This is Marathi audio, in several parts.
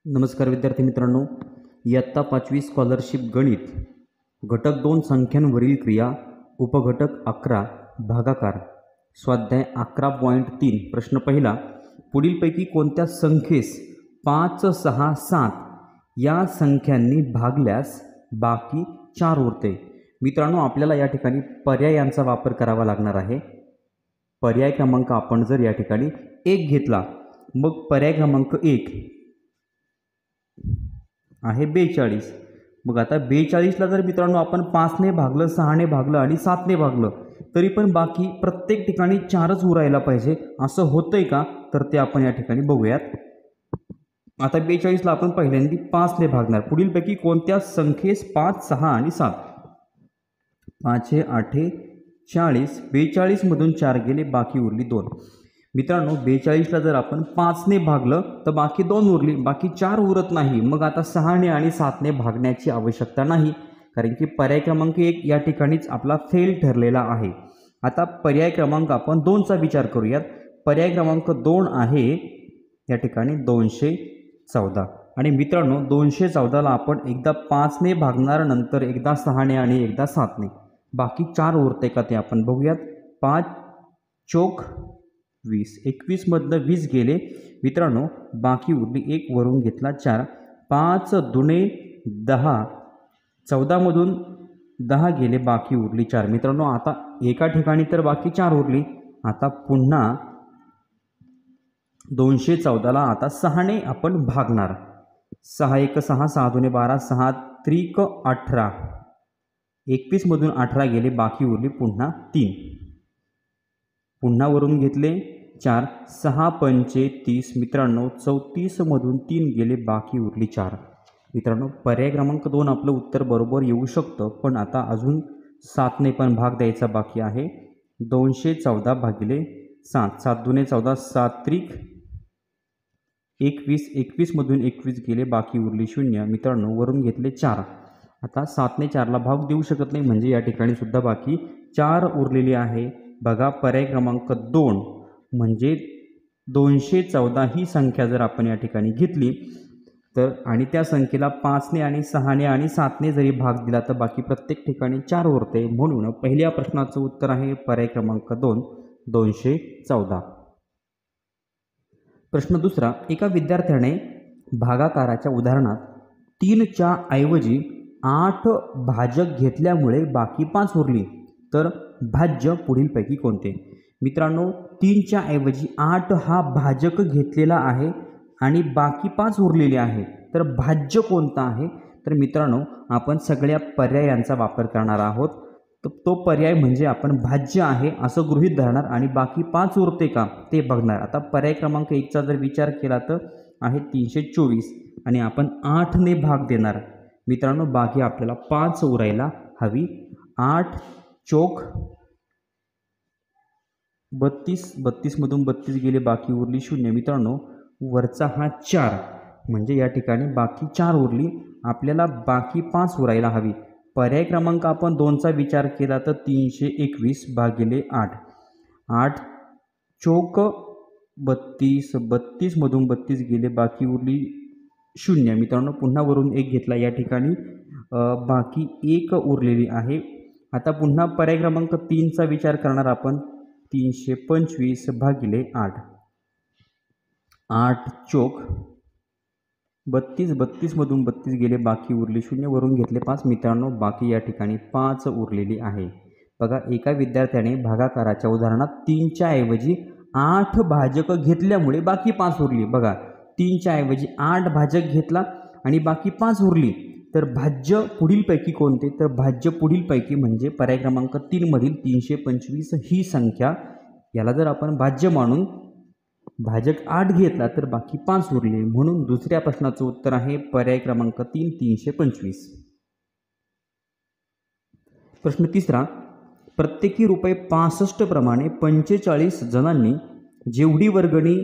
नमस्कार विद्यार्थी मित्रांनो, इयत्ता 5वी स्कॉलरशिप गणित घटक 2 संख्यांवरील क्रिया उपघटक 11 भागाकार स्वाध्याय 11.3 प्रश्न पहिला, पुढीलपैकी कोणत्या संख्येस 5, 6, 7 या संख्यांनी भागल्यास बाकी 4 उरते। मित्रांनो, आपल्याला या ठिकाणी पर्यायांचा वापर करावा लागणार आहे। पर्याय क्रमांक आपण जर या ठिकाणी 1 घेतला, मग पर्याय क्रमांक 1 आहे 42। मग आता 42ला जर मित्रांनो आपण 5ने भागलं, 6ने भागलं आणि 7ने भागलं तरी पण बाकी प्रत्येक ठिकाणी 4च उरायला पाहिजे। असं होतंय का? तर ते आपण या ठिकाणी बघूयात। आता 42ला आपण पहिल्यांदा 5ने भागणार। पुढीलपैकी कोणत्या संख्येस 5, 6 आणि 7? 5 8 40, 42 मधून 4 गेले, बाकी उरली 2। मित्रांनो, 42ला जर आपण 5ने भागलं तर बाकी 2 उरली, बाकी 4 उरत नाही। मग आता 6ने आणि 7ने भागण्याची आवश्यकता नाही, कारण की पर्याय क्रमांक 1 या ठिकाणीच आपला फेल ठरलेला आहे। आता पर्याय क्रमांक आपण 2चा विचार करूयात। पर्याय क्रमांक 2 आहे या ठिकाणी 214। आणि मित्रांनो, 214ला आपण एकदा 5ने भागणार, नंतर एकदा 6ने आणि एकदा 7ने, बाकी 4 उरते का ते आपण बघूयात। 5 चौक 20, 21 मधनं 20 गेले मित्रांनो, बाकी उरली 1, वरून घेतला 4। 5 दुणे 10, 14 मधून 10 गेले, बाकी उरली 4। मित्रांनो, आता एका ठिकाणी तर बाकी 4 उरली। आता पुन्हा 214ला आता 6ने आपण भागणार। 6 1 6, 6 दुणे 12, 6 त्रिक 18, 21 मधून 18 गेले, बाकी उरली पुन्हा 3। पुन्हा वरून घेतले 4, 6 पंचे 30 मित्रांनो, 34 मधून 3 गेले, बाकी उरली 4। मित्रांनो, पर्याय क्रमांक 2 आपलं उत्तर बरोबर येऊ शकतं, पण आता अजून 7ने पण भाग द्यायचा बाकी आहे। 214 भागिले 7, 7 दुणे 14, 7 त्रिक 21, 21 मधून 21 गेले, बाकी उरली 0। मित्रांनो, वरून घेतले 4। आता 7ने 4ला भाग देऊ शकत नाही, म्हणजे या ठिकाणी सुद्धा बाकी 4 उरलेली आहे। बघा, पर्याय क्रमांक 2 म्हणजे 214 ही संख्या जर आपण या ठिकाणी घेतली तर, आणि त्या संख्येला 5ने आणि 6ने आणि 7ने जरी भाग दिला तर बाकी प्रत्येक ठिकाणी 4 उरते। म्हणून पहिल्या प्रश्नाचं उत्तर आहे पर्याय क्रमांक 2 214। प्रश्न दुसरा, एका विद्यार्थ्याने भागाकाराच्या उदाहरणात 3च्या ऐवजी 8 भाजक घेतल्यामुळे बाकी 5 उरली, तर भाज्य पुढीलपैकी कोणते? मित्रांनो, 3च्या ऐवजी 8 हा भाजक घेतलेला आहे आणि बाकी 5 उरलेले आहे, तर भाज्य कोणता आहे? तर मित्रांनो, आपण सगळ्या पर्यायांचा वापर करणार आहोत। तर तो पर्याय म्हणजे आपण भाज्य आहे असं गृहीत धरणार आणि बाकी 5 उरते का ते बघणार। आता पर्याय क्रमांक 1चा जर विचार केला तर आहे 324 आणि आपण 8ने भाग देणार। मित्रांनो, बाकी आपल्याला 5 उरायला हवी। 8 चौक 32, 32 मधून 32 गेले, बाकी उरली 0। मित्रांनो, वरचा हा 4 म्हणजे या ठिकाणी बाकी 4 उरली, आपल्याला बाकी 5 उरायला हवी। पर्याय क्रमांक आपण 2चा विचार केला तर 321 भागिले 8, 8 चौक 32, 32 मधून 32 गेले, बाकी उरली 0। मित्रांनो, पुन्हा वरून 1 घेतला, या ठिकाणी बाकी 1 उरलेली आहे। आता पुन्हा पर्याय क्रमांक 3चा विचार करणार आपण। 325 भागिले 8, 8 चौक 32, 32 मधून 32 गेले, बाकी उरली 0, वरून घेतले 5। मित्रांनो, बाकी या ठिकाणी 5 उरलेली आहे। बघा, एका विद्यार्थ्याने भागाकाराच्या उदाहरणात 3च्या ऐवजी 8 भाजक घेतल्यामुळे बाकी 5 उरली। बघा, 3च्या ऐवजी 8 भाजक घेतला आणि बाकी 5 उरली, तर भाज्य पुढीलपैकी कोणते? तर भाज्य पुढीलपैकी म्हणजे पर्याय क्रमांक 3 मधील 325 ही संख्या, याला जर आपण भाज्य मानून भाजक 8 घेतला तर बाकी 5 उरले, म्हणून दुसऱ्या प्रश्नाचं उत्तर आहे पर्याय क्रमांक 3 325। प्रश्न तिसरा, प्रत्येकी रुपये 65 प्रमाणे 45 जणांनी जेवढी वर्गणी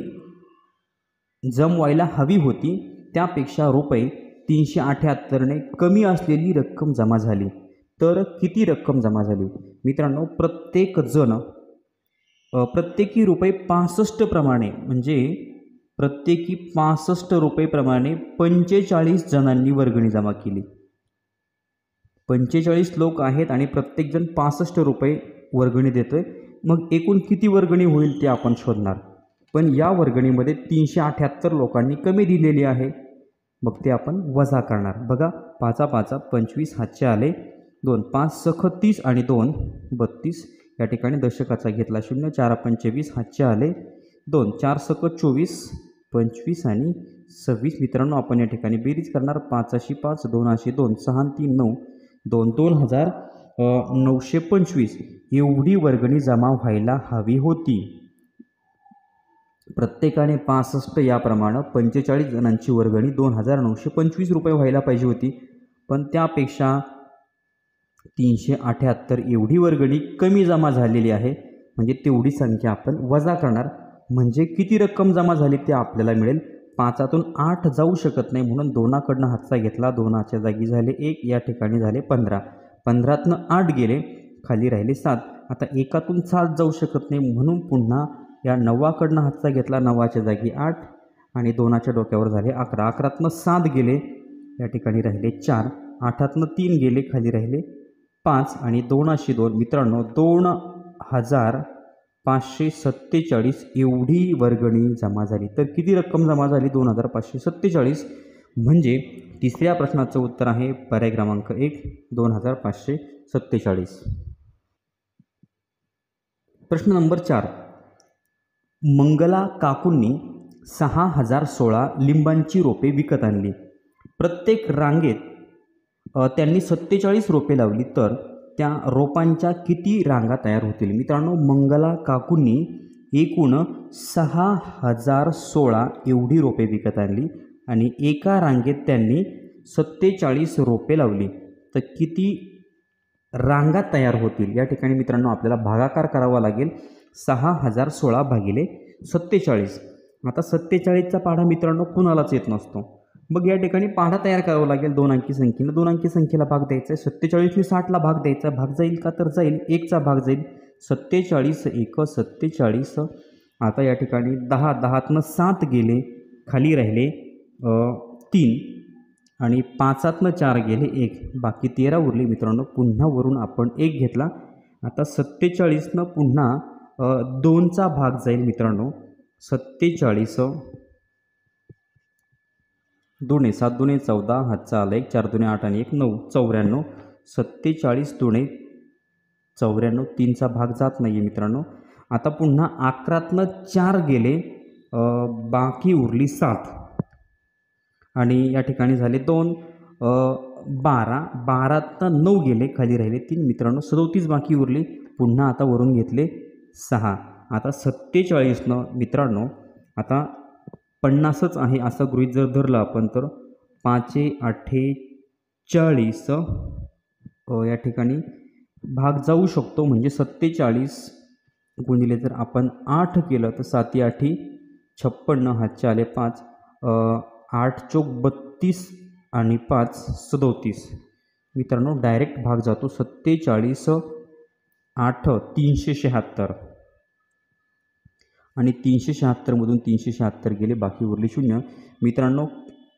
जमवायला हवी होती त्यापेक्षा रुपये 378ने कमी असलेली रक्कम जमा झाली, तर किती रक्कम जमा झाली? मित्रांनो, प्रत्येक जण प्रत्येकी रुपये 65 प्रमाणे म्हणजे प्रत्येकी 65 रुपये प्रमाणे 45 जणांनी वर्गणी जमा केली. 45 लोक आहेत आणि प्रत्येकजण 65 रुपये वर्गणी देतोय. मग एकूण किती वर्गणी होईल ते आपण शोधणार. पण या वर्गणीमध्ये 378 लोकांनी कमी दिलेली आहे. मग ते आपण वजा करणार. बघा 5 5 25 हातचे आले 2, 5 सख 30 आणि 2 32. या ठिकाणी दशकाचा घेतला 0, 4 25 हातचे आले 2, 4 सख 24 25 आणि 26. मित्रांनो आपण या ठिकाणी बेरीज करणार. 5 5 2 2 6 3 9 2 2925 एवढी वर्गणी जमा व्हायला हवी होती. प्रत्येकाने 65 याप्रमाणे 45 जणांची वर्गणी 2925 रुपये व्हायला पाहिजे होती. पण त्यापेक्षा 378 एवढी वर्गणी कमी जमा झालेली आहे. म्हणजे तेवढी संख्या आपण वजा करणार. म्हणजे किती रक्कम जमा झाली ते आपल्याला मिळेल. 5तून 8 जाऊ शकत नाही म्हणून 2कडनं हातचा घेतला. 2च्या जागी झाले 1, या ठिकाणी झाले 15. 15तनं 8 गेले, खाली राहिले 7. आता 1तून 7 जाऊ शकत नाही म्हणून पुन्हा या 9कडनं हातचा घेतला. 9च्या जागी 8 आणि 2च्या डोक्यावर झाले 11. 11तनं 7 गेले, या ठिकाणी राहिले 4. 8तनं 3 गेले, खाली राहिले 5 आणि 2 मित्रांनो 2547 एवढी वर्गणी जमा झाली. तर किती रक्कम जमा झाली? 2547. म्हणजे तिसऱ्या प्रश्नाचं उत्तर आहे पर्याय क्रमांक 1, 2547. प्रश्न नंबर 4. मंगला काकूंनी 6016 लिंबांची रोपे विकत आणली. प्रत्येक रांगेत त्यांनी 47 रोपे लावली तर त्या रोपांच्या किती रांगा तयार होतील? मित्रांनो मंगला काकूंनी एकूण 6016 एवढी रोपे विकत आणली आणि एका रांगेत त्यांनी 47 रोपे लावली. तर किती रांगा तयार होतील? या ठिकाणी मित्रांनो आपल्याला भागाकार करावा लागेल. 6016 भागिले 47. आता 47चा पाढा मित्रांनो कुणालाच येत नसतो. मग या ठिकाणी पाढा तयार करावा लागेल 2 अंकी संख्येनं. 2 अंकी संख्येला भाग द्यायचा आहे. 47ने 60ला भाग द्यायचा. भाग जाईल का? तर जाईल. 1चा भाग जाईल. 47 1 47. आता या ठिकाणी 10, 10तनं 7 गेले, खाली राहिले 3 आणि 5तनं 4 गेले 1, बाकी 13 उरले. मित्रांनो पुन्हा वरून आपण 1 घेतला. आता 47नं पुन्हा 2चा भाग जाईल. मित्रांनो 47 2 7 2 14 हातचा आला 1, 4 2 8 आणि 1 9 94. 47 2 94, 3चा भाग जात नाही आहे मित्रांनो. आता पुन्हा 11तनं 4 गेले, बाकी उरली 7 आणि या ठिकाणी झाले 2 12. 12तनं 9 गेले, खाली राहिले 3. मित्रांनो 37 बाकी उरली. पुन्हा आता वरून घेतले 6. आता 47नं मित्रांनो आता 50च आहे असं गृहीत जर धरलं आपण तर 5 8 40 या ठिकाणी भाग जाऊ शकतो. म्हणजे 47 गुणिले जर आपण 8 केलं तर 7 8 56, हातचे आले 5, 8 चौक 32 आणि 5 37. मित्रांनो डायरेक्ट भाग जातो. 47 8 376 आणि 376मधून 376 गेले, बाकी उरले 0. मित्रांनो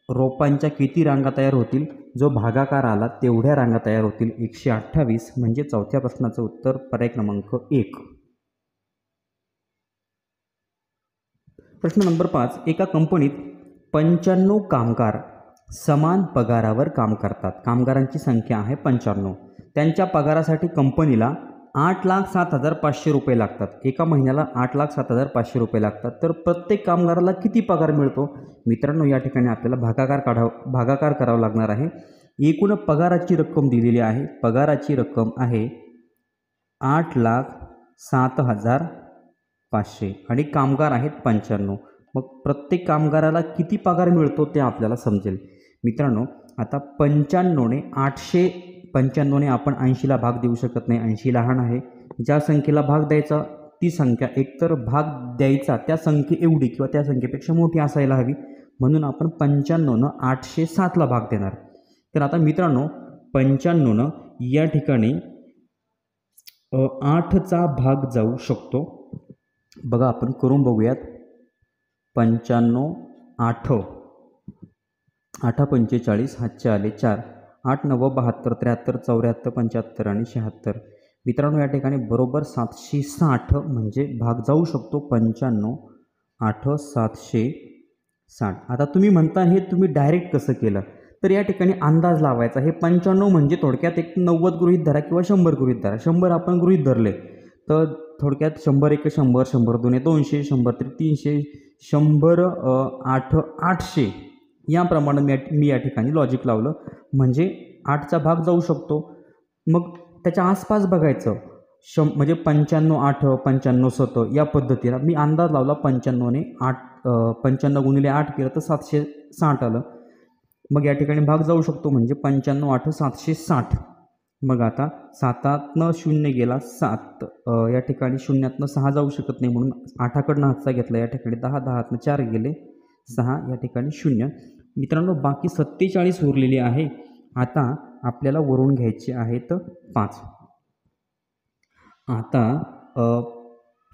रोपांच्या किती रांगा तयार होतील? जो भागाकार आला तेवढ्या रांगा तयार होतील 128. म्हणजे चौथ्या प्रश्नाचं उत्तर पर्याय क्रमांक 1. प्रश्न नंबर 5. एका कंपनीत 95 कामगार समान पगारावर काम करतात. कामगारांची संख्या आहे 95. त्यांच्या पगारासाठी कंपनीला 8,07,500 रुपये लागतात. एका महिन्याला 8,07,500 रुपये लागतात. तर प्रत्येक कामगाराला किती पगार मिळतो? मित्रांनो या ठिकाणी आपल्याला भागाकार करावा लागणार आहे. एकूण पगाराची रक्कम दिलेली आहे. पगाराची रक्कम आहे 8,07,500 आणि कामगार आहेत 95. मग प्रत्येक कामगाराला किती पगार मिळतो ते आपल्याला समजेल. मित्रांनो आता 95ने आपण 80ला भाग देऊ शकत नाही. 80 लहान आहे. ज्या संख्येला भाग द्यायचा ती संख्या एकतर भाग द्यायचा त्या संख्ये एवढी किंवा त्या संख्येपेक्षा मोठी असायला हवी. म्हणून आपण 95नं 807ला भाग देणार. तर आता मित्रांनो 95नं या ठिकाणी 8चा भाग जाऊ शकतो. बघा आपण करून बघूयात. 95 8 8 45 हातचे आले 4 8 9 72 73 74 75 आणि 76. मित्रांनो या ठिकाणी बरोबर 760 म्हणजे भाग जाऊ शकतो 95 8 760. आता तुम्ही म्हणता हे तुम्ही डायरेक्ट कसं केलं, तर या ठिकाणी अंदाज लावायचा. हे 95 म्हणजे थोडक्यात एक 90 गृहीत धरा किंवा 100 गृहीत धरा. 100 आपण गृहीत धरले तर थोडक्यात 100 1 100 100 2 200 100 300 100 8 800 याप्रमाणे मी या ठिकाणी लॉजिक लावलं. म्हणजे 8चा भाग जाऊ शकतो. मग त्याच्या आसपास बघायचं म्हणजे 95 8 95 7 या पद्धतीला मी अंदाज लावला. 95ने 8 95 गुणिले 8 केलं तर 760 आलं. मग या ठिकाणी भाग जाऊ शकतो म्हणजे 95 8 760. मग आता 7तनं 0 गेला 7 या ठिकाणी 0तनं 6 जाऊ शकत नाही म्हणून 8कडनं हातचा घेतला. या ठिकाणी 10 10तनं 4 गेले 6 या ठिकाणी 0. मित्रांनो बाकी 47 उरलेली आहे. आता आपल्याला वरून घ्यायचे आहेत 5. आता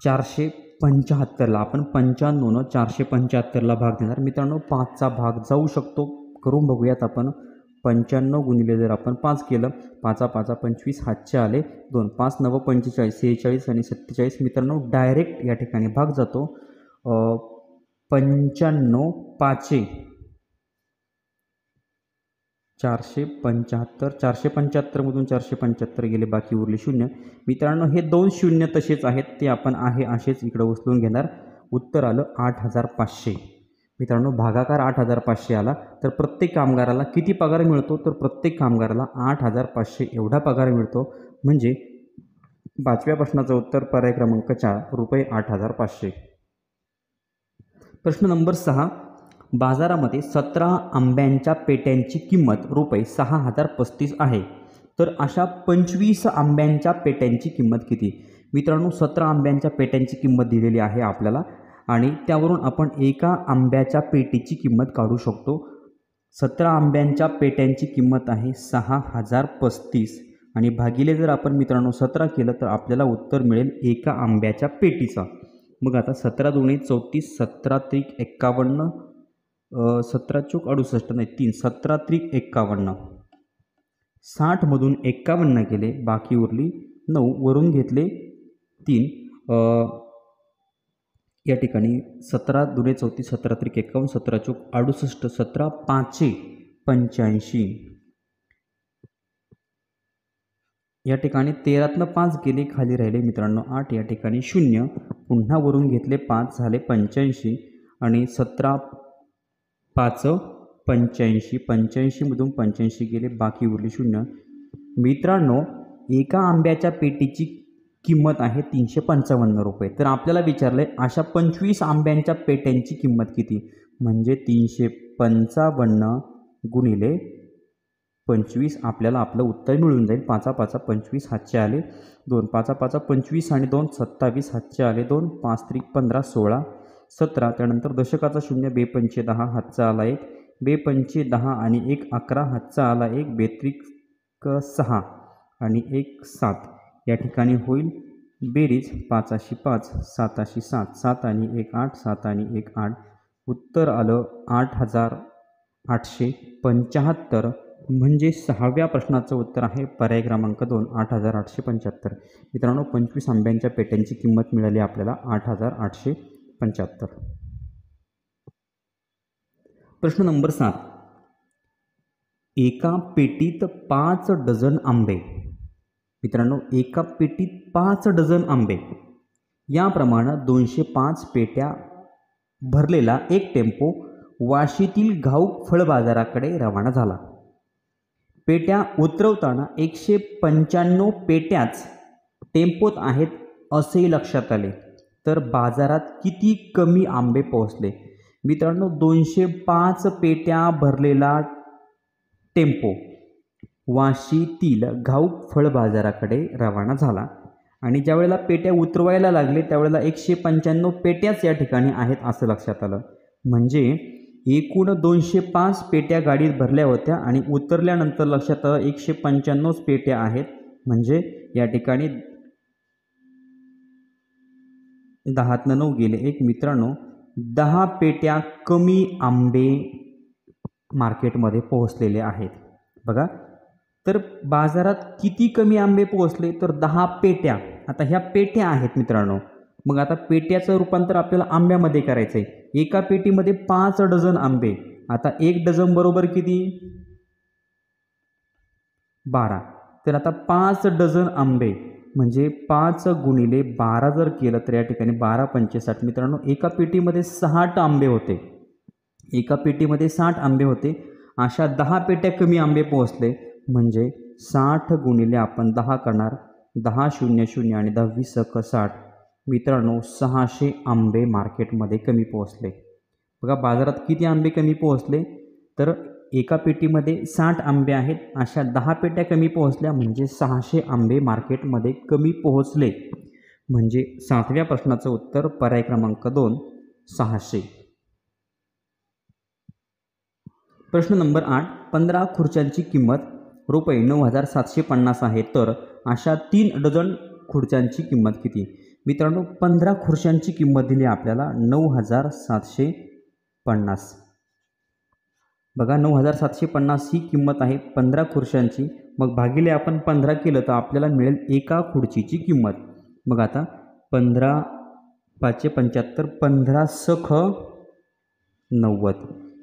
475ला आपण 95नं 475ला भाग देणार. मित्रांनो 5चा भाग जाऊ शकतो. करून बघूयात आपण. 95 गुणिले जर आपण 5 केलं 5 5 25 हातचे आले 2 5 9 45 46 आणि 47. मित्रांनो डायरेक्ट या ठिकाणी भाग जातो. 95 5 475 475मधून 475 गेले बाकी उरले 0. मित्रांनो हे 2 0 तसेच आहेत ते आपण आहे असेच इकडे उचलून घेणार. उत्तर आलं 8500. मित्रांनो भागाकार 8500 आला तर प्रत्येक कामगाराला किती पगार मिळतो, तर प्रत्येक कामगाराला 8500 एवढा पगार मिळतो. म्हणजे 5व्या प्रश्नाचं उत्तर पर्याय क्रमांक 4 रुपये 8500. प्रश्न नंबर 6. बाजारामध्ये 17 आंब्यांच्या पेट्यांची किंमत रुपये 6035 आहे. तर अशा 25 आंब्यांच्या पेट्यांची किंमत किती. मित्रांनो 17 आंब्यांच्या पेट्यांची किंमत दिलेली आहे आपल्याला आणि त्यावरून आपण एका आंब्याच्या पेटीची किंमत काढू शकतो. 17 आंब्यांच्या पेट्यांची किंमत आहे 6035 आणि भागिले जर आपण मित्रांनो 17 केलं तर आपल्याला उत्तर मिळेल एका आंब्याच्या पेटीचा. मग आता 17 2 34 17 3 51 17 चूक 68 नाही 3 17 3 51. 60मधून 51 गेले बाकी उरली 9 वरून घेतले 3 या ठिकाणी 17 2 34 17 3 51 17 चूक 68 17 5 85. या ठिकाणी 13तनं 5 गेले खाली राहिले मित्रांनो 8 या ठिकाणी 0 पुन्हा वरून घेतले 5 झाले 85 आणि 17 5 85 85मधून 85 गेले बाकी उरले 0. मित्रांनो एका आंब्याच्या पेटीची किंमत आहे 355 रुपये. तर आपल्याला विचारले अशा 25 आंब्यांच्या पेट्यांची किंमत किती. म्हणजे 355 गुणिले 25 आपल्याला आपलं उत्तर मिळून जाईल. 5 5 25 हातचे आले 2 5 5 25 आणि 2 27 हातचे आले 2 5 3 15 16 17. त्यानंतर दशकाचा 0 2 5 10 हातचा आला 1 2 5 10 आणि 1 11 हातचा आला 1 2 6 आणि 1 7. या ठिकाणी होईल बेरीज 5 5 7 7 7 आणि 1 8 7 आणि 1 8. उत्तर आलं 8875. म्हणजे 6व्या प्रश्नाचं उत्तर आहे पर्याय क्रमांक 2 8875. मित्रांनो 25 आंब्यांच्या पेट्यांची किंमत मिळाली आपल्याला 8875. प्रश्न नंबर 7. एका पेटीत 5 डझन आंबे. मित्रांनो एका पेटीत 5 डझन आंबे याप्रमाणे 205 पेट्या भरलेला एक टेम्पो वाशीतील घाऊक फळ बाजाराकडे रवाना झाला. पेट्या उतरवताना 195 पेट्याच टेम्पोत आहेत असेही लक्षात आले. तर बाजारात किती कमी आंबे पोहोचले. मित्रांनो 205 पेट्या भरलेला टेम्पो वाशीतील घाऊक फळ बाजाराकडे रवाना झाला आणि ज्यावेळेला पेट्या उतरवायला लागले त्यावेळेला 195 पेट्याच या ठिकाणी आहेत असं लक्षात आलं. म्हणजे एकूण 205 पेट्या गाडीत भरल्या होत्या आणि उतरल्यानंतर लक्षात आलं 195 पेट्या आहेत. म्हणजे या ठिकाणी 10तनं 9 गेले 1. मित्रांनो 10 पेट्या कमी आंबे मार्केटमध्ये पोहोचलेले आहेत. बघा, तर बाजारात किती कमी आंबे पोहोचले तर 10 पेट्या. आता ह्या पेट्या आहेत मित्रांनो. मग आता पेट्याचं रूपांतर आपल्याला आंब्यामध्ये करायचं आहे. एका पेटीमध्ये 5 डझन आंबे. आता 1 डझन बरोबर किती? 12. तर आता 5 डझन आंबे म्हणजे 5 गुणिले 12 जर केलं तर या ठिकाणी 12 पंचे 60. मित्रांनो, एका पेटीमध्ये 60 आंबे होते. एका पेटीमध्ये 60 आंबे होते. अशा 10 पेट्या कमी आंबे पोहोचले म्हणजे 60 गुणिले आपण 10 करणार. 10 0 0 आणि 10 20 60. मित्रांनो, 600 आंबे मार्केटमध्ये कमी पोहोचले. बघा, बाजारात किती आंबे कमी पोहोचले तर एका पेटीमध्ये 60 आंबे आहेत. अशा 10 पेट्या कमी पोहोचल्या म्हणजे 600 आंबे मार्केटमध्ये कमी पोहोचले. म्हणजे 7व्या प्रश्नाचं उत्तर पर्याय क्रमांक 2 600. प्रश्न नंबर 8. 15 खुर्च्यांची किंमत रुपये 9,750 आहे, तर अशा 3 डझन खुर्च्यांची किंमत किती? मित्रांनो, 15 खुर्च्यांची किंमत दिली आपल्याला 9,750. बघा, 9,750 ही किंमत आहे 15 खुर्च्यांची. मग भागिले आपण 15 केलं तर आपल्याला मिळेल एका खुर्चीची किंमत. मग आता 15 5 75, 15 सख 90.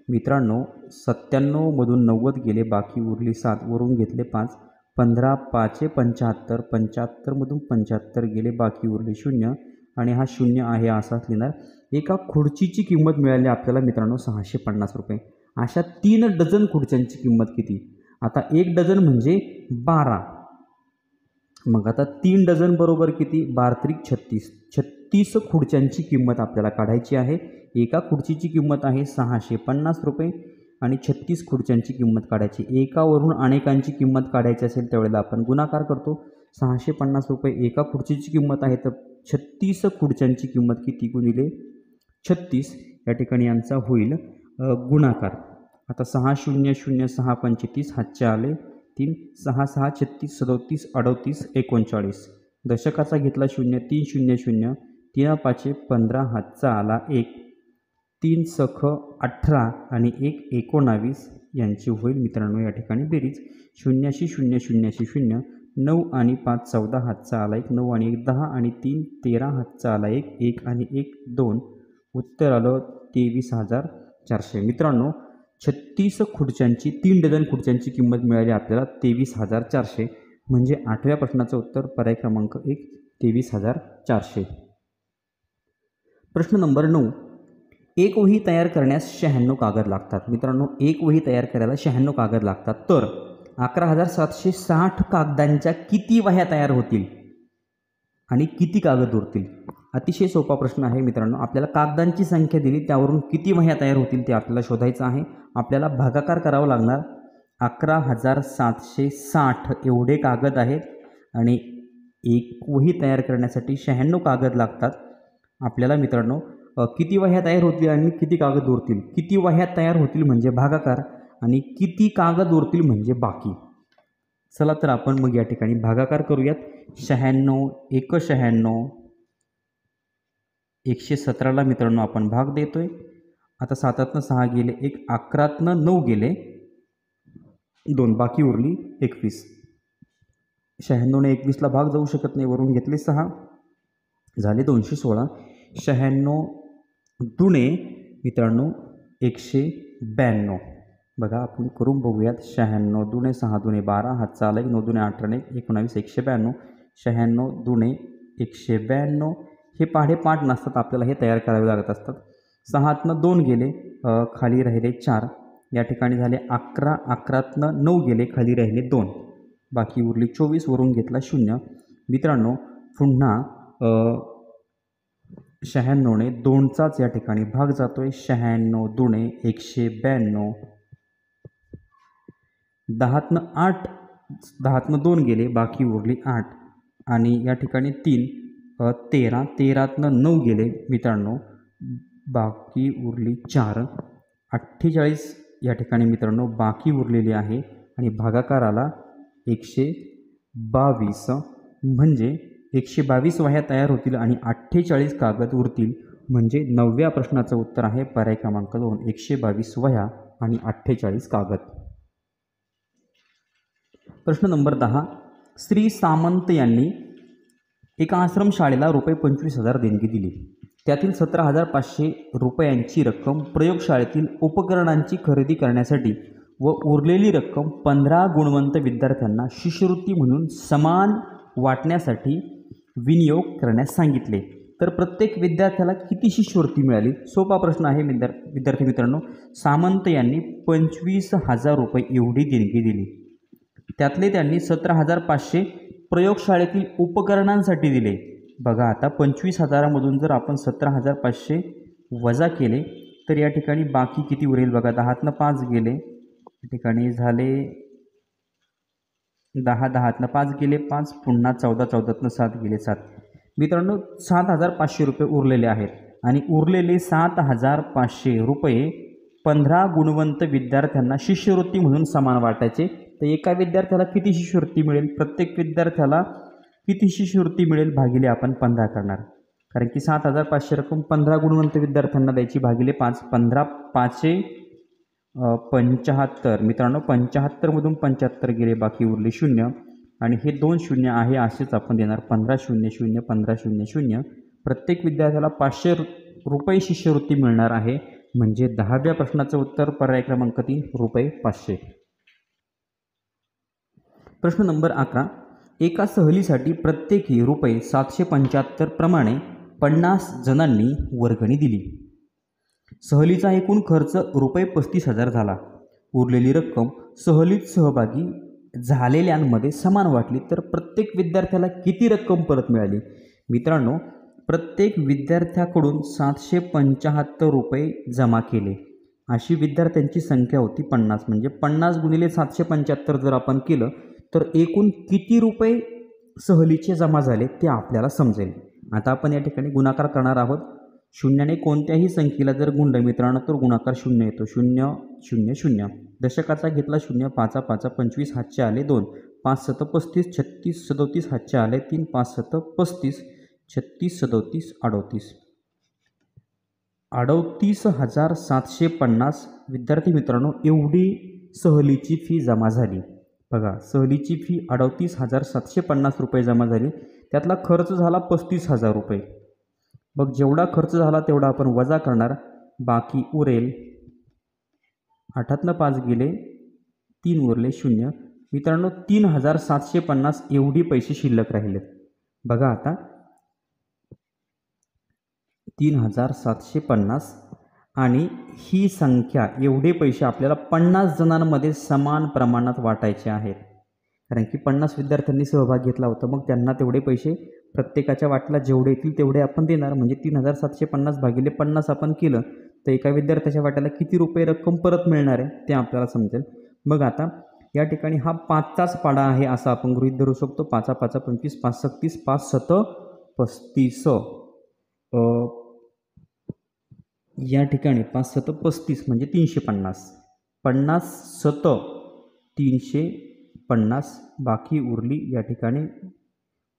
मित्रांनो, 97मधून 90 गेले, बाकी उरली 7, वरून घेतले 5. 15 5 75, 75मधून 75 गेले, बाकी उरले 0 आणि हा 0 आहे असाच लिहिणार. एका खुर्चीची किंमत मिळाली आपल्याला मित्रांनो 650 रुपये. अशा 3 डझन खुर्च्यांची किंमत किती? आता 1 डझन म्हणजे 12. मग आता 3 डझन बरोबर किती? 12 36. 36 खुर्च्यांची किंमत आपल्याला काढायची आहे. एका खुर्चीची किंमत आहे 650 रुपये आणि 36 खुर्च्यांची किंमत काढायची. एकावरून अनेकांची किंमत काढायची असेल त्यावेळेला आपण गुणाकार करतो. 650 रुपये एका खुर्चीची किंमत आहे, तर 36 खुर्च्यांची किंमत किती गुणिले 36 या ठिकाणी यांचा होईल गुणाकार. आता 6 0 0 6 35 हातचे आले 3, 6 6 36 37 38 39. दशकाचा घेतला 0 3 0 0 3 5 15 हातचा आला 1, 3 सख 18 आणि 1 19 यांची होईल मित्रांनो या ठिकाणी बेरीज. 0 0 0 0 9 आणि 5 14 हातचा आला 1, 9 आणि 1 10 आणि 3 13 हातचा आला 1, 1 आणि 1 2. उत्तर आलं 23,400. मित्रांनो, 36 खुर्च्यांची 3 डझन खुर्च्यांची किंमत मिळाली आपल्याला 23,400. म्हणजे 8व्या प्रश्नाचं उत्तर पर्याय क्रमांक 1 23,400. प्रश्न नंबर 9. एक वही तयार करण्यास 96 कागद लागतात. मित्रांनो, एक वही तयार करायला 96 कागद लागतात, तर 11,760 कागदांच्या किती वह्या तयार होतील आणि किती कागद उरतील? अतिशय सोपा प्रश्न आहे मित्रांनो. आपल्याला कागदांची संख्या दिली, त्यावरून किती वह्या तयार होतील ते आपल्याला शोधायचं आहे. आपल्याला भागाकार करावा लागणार. 11,760 एवढे कागद आहेत आणि एक वही तयार करण्यासाठी 96 कागद लागतात. आपल्याला मित्रांनो किती वह्या तयार होतील आणि किती कागद उरतील? किती वह्या तयार होतील म्हणजे भागाकार आणि किती कागद उरतील म्हणजे बाकी. चला तर आपण मग या ठिकाणी भागाकार करूयात. 96 1 96 117ला मित्रांनो आपण भाग देतोय. आता 7तनं 6 गेले 1, 11तनं 9 गेले 2, बाकी उरली 21. 96ने 21ला भाग जाऊ शकत नाही, वरून घेतले 6 झाले 216. 96 दुणे मित्रांनो 192. बघा, आपण करून बघूयात. 96 दुणे 6 दुणे 12 हातचा आला 9 दुणे 18 19 192. 96 दुणे 192. हे पाढे पाठ नसतात, आपल्याला हे तयार करावे लागत असतात. 6तनं 2 गेले, खाली राहिले 4. या ठिकाणी झाले 11. 11तनं 9 गेले, खाली राहिले 2, बाकी उरली 24, वरून घेतला 0. मित्रांनो, पुन्हा 96ने 2चाच या ठिकाणी भाग जातोय. 96 दुणे 192. 10तनं 8, 10तनं 2 गेले, बाकी उरली 8 आणि या ठिकाणी 3 13. 13तनं 9 गेले मित्रांनो, बाकी उरली 4. 48 या ठिकाणी मित्रांनो बाकी उरलेली आहे आणि भागाकार आला 122. म्हणजे 122 वह्या तयार होतील आणि 48 कागद उरतील. म्हणजे 9व्या प्रश्नाचं उत्तर आहे पर्याय क्रमांक 2, 122 वह्या आणि 48 कागद. प्रश्न नंबर 10. श्री सामंत यांनी एका आश्रमशाळेला ₹25,000 देणगी दिली. त्यातील 17,500 रुपयांची रक्कम प्रयोगशाळेतील उपकरणांची खरेदी करण्यासाठी व उरलेली रक्कम 15 गुणवंत विद्यार्थ्यांना शिष्यवृत्ती म्हणून समान वाटण्यासाठी विनियोग करण्यास सांगितले. तर प्रत्येक विद्यार्थ्याला किती शिष्यवृत्ती मिळाली? सोपा प्रश्न आहे विद्यार्थी मित्रांनो. सामंत यांनी 25,000 रुपये एवढी देणगी दिली. त्यातले त्यांनी 17,500 प्रयोगशाळेतील उपकरणांसाठी दिले. बघा आता 25,000मधून जर आपण 17,500 वजा केले तर या ठिकाणी बाकी किती उरेल बघा. 10तनं 5 गेले, या ठिकाणी झाले 10, 10तनं 5 गेले 5, पुन्हा 14, 14तनं 7 गेले 7. मित्रांनो 7,500 रुपये उरलेले आहेत आणि उरलेले 7,500 रुपये 15 गुणवंत विद्यार्थ्यांना शिष्यवृत्ती म्हणून समान वाटायचे. तर एका विद्यार्थ्याला किती शिष्यवृत्ती मिळेल? प्रत्येक विद्यार्थ्याला किती शिष्यवृत्ती मिळेल भागिले आपण 15 करणार, कारण की 7,500 रक्कम 15 गुणवंत विद्यार्थ्यांना द्यायची भागिले 5. 15 5 75. मित्रांनो 75मधून 75 गेले, बाकी उरले 0 आणि हे 2 शून्य आहे असेच आपण देणार. 15 0 0 15 0 0. प्रत्येक विद्यार्थ्याला 500 रुपये शिष्यवृत्ती मिळणार आहे. म्हणजे 10व्या प्रश्नाचं उत्तर पर्याय क्रमांक 3 ₹500. प्रश्न नंबर 11. एका सहलीसाठी प्रत्येकी ₹775 प्रमाणे 50 जणांनी वर्गणी दिली. सहलीचा एकूण खर्च ₹35,000 झाला. उरलेली रक्कम सहलीत सहभागी झालेल्यांमध्ये समान वाटली तर प्रत्येक विद्यार्थ्याला किती रक्कम परत मिळाली? मित्रांनो प्रत्येक विद्यार्थ्याकडून 775 रुपये जमा केले. अशी विद्यार्थ्यांची संख्या होती 50. म्हणजे 50 गुणिले 775 जर आपण केलं तर एकूण किती रुपये सहलीचे जमा झाले ते आपल्याला समजेल. आता आपण या ठिकाणी गुणाकार करणार आहोत. शून्याने कोणत्याही संख्येला जर गुणलं मित्रांनो तर गुणाकार 0 येतो. 0 0 0. दशकाचा घेतला 0, 5 5 25, हातचे आले 2, 5 7 35, 36 37, हातचे आले 3, 5 7 35, 36 37 38. 38,750 विद्यार्थी मित्रांनो एवढी सहलीची फी जमा झाली. बघा सहलीची फी 38,750 रुपये जमा झाली. त्यातला खर्च झाला 35,000 रुपये. बघ जेवढा खर्च झाला तेवढा आपण वजा करणार, बाकी उरेल 8तनं 5 गेले 3 उरले 0. मित्रांनो 3,750 एवढी पैसे शिल्लक राहिलेत. बघा आता 3,750 आणि ही संख्या एवढे पैसे आपल्याला 50 जणांमध्ये समान प्रमाणात वाटायचे आहेत. कारण की 50 विद्यार्थ्यांनी सहभाग घेतला होता. मग त्यांना तेवढे पैसे प्रत्येकाच्या वाटला जेवढे येतील तेवढे आपण देणार. म्हणजे 3,750 भागिले 50 आपण केलं तर एका विद्यार्थ्याच्या वाट्याला किती रुपये रक्कम परत मिळणार आहे ते आपल्याला समजेल. मग आता या ठिकाणी हा 5चाच पाडा आहे असं आपण गृहीत धरू शकतो. 5 5 25, 5 36, 5 7 35. या ठिकाणी 5 7 35 म्हणजे 350. 50 7 350, बाकी उरली या ठिकाणी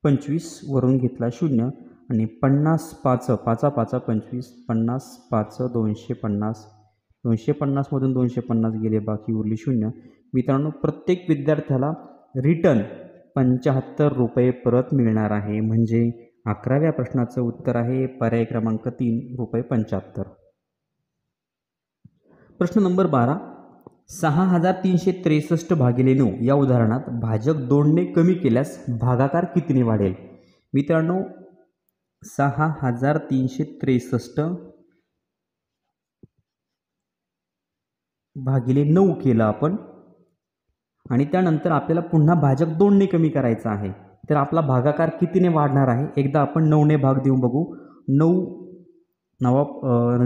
25, वरून घेतला 0 आणि 50 5 5 5 25, 50 5 250. 250मधून 250 गेले, बाकी उरली 0. मित्रांनो प्रत्येक विद्यार्थ्याला रिटर्न 75 रुपये परत मिळणार आहे. म्हणजे 11व्या प्रश्नाचं उत्तर आहे पर्याय क्रमांक 3 ₹75. प्रश्न नंबर 12. 6,363 भागिले 9 या उदाहरणात भाजक 2ने कमी केल्यास भागाकार कितीने वाढेल? मित्रांनो 6,363 भागिले 9 केलं आपण आणि त्यानंतर आपल्याला पुन्हा भाजक 2ने कमी करायचा आहे. तर आपला भागाकार कितीने वाढणार आहे? एकदा आपण 9ने भाग देऊन बघू. 9 9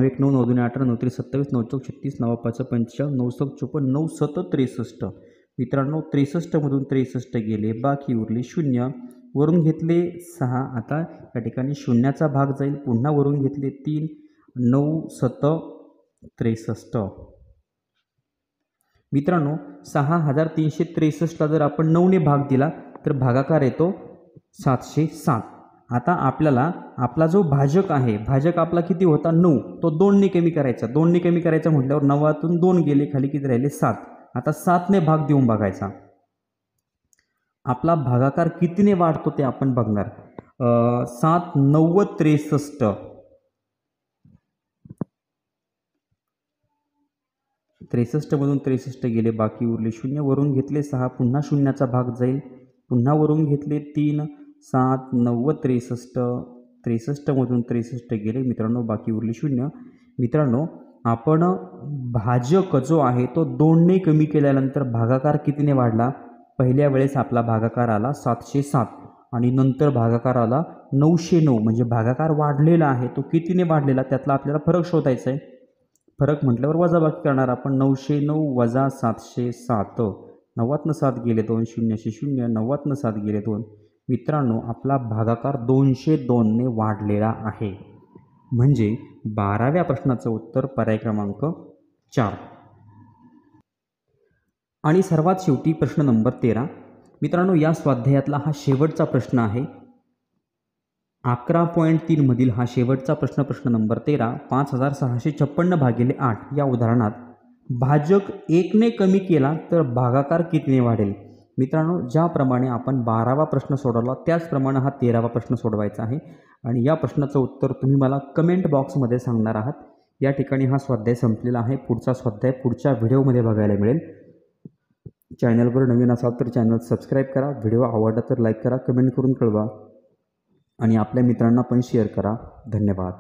1 9 9 2 18 9 3 27 9 4 36 9 5 45 9 6 54 9 7 63. मित्रांनो 63मधून 63 गेले, बाकी उरले 0, वरून घेतले 6. आता या ठिकाणी शून्याचा भाग जाईल, पुन्हा वरून घेतले 3, 9 7 63. मित्रांनो 6,363ला जर आपण 9ने भाग दिला तर भागाकार येतो 707. आता आपल्याला आपला जो भाजक आहे, भाजक आपला किती होता 9, तो 2ने कमी करायचा. 2ने कमी करायचा म्हटल्यावर 9तून 2 गेले, खाली किती राहिले 7. आता 7ने भाग देऊन बघायचा. आपला भागाकार कितीने वाढतो ते आपण बघणार. 7 9 63. 63मधून 63 गेले, बाकी उरले 0. वरून घेतले 6, पुन्हा शून्याचा भाग जाईल, पुन्हा वरून घेतले 3. 7 9 63. 63मधून 63 गेले मित्रांनो, बाकी उरले 0. मित्रांनो, आपण भाजक जो आहे तो 2ने कमी केल्यानंतर भागाकार कितीने वाढला. पहिल्या वेळेस आपला भागाकार आला 707 आणि नंतर भागाकार आला 909. म्हणजे भागाकार वाढलेला आहे, तो कितीने वाढलेला त्यातला आपल्याला फरक शोधायचा आहे. फरक म्हटल्यावर वजाबाकी करणार आपण. 909 वजा 707. 9तनं 7 गेले 2, 0 0. 9तनं 7 गेले 2. मित्रांनो, आपला भागाकार 202ने वाढलेला आहे. म्हणजे 12व्या प्रश्नाचं उत्तर पर्याय क्रमांक 4. आणि सर्वात शेवटी प्रश्न नंबर 13. मित्रांनो, या स्वाध्यायातला हा शेवटचा प्रश्न आहे. 11.3 मधील हा शेवटचा प्रश्न, प्रश्न नंबर 13. 5656 भागिले 8 या उदाहरणात भाजक 1ने कमी केला तर भागाकार कितीने वाढेल. मित्रांनो, ज्याप्रमाणे आपण 12वा प्रश्न सोडवला त्याचप्रमाणे हा 13वा प्रश्न सोडवायचा आहे. आणि या प्रश्नाचं उत्तर तुम्ही मला कमेंट बॉक्समध्ये सांगणार आहात. या ठिकाणी हा स्वाध्याय संपलेला आहे. पुढचा स्वाध्याय पुढच्या व्हिडिओमध्ये बघायला मिळेल. चॅनलवर नवीन असाल तर चॅनल सबस्क्राईब करा. व्हिडिओ आवडला तर लाईक करा, कमेंट करून कळवा आणि आपल्या मित्रांना पण शेअर करा. धन्यवाद.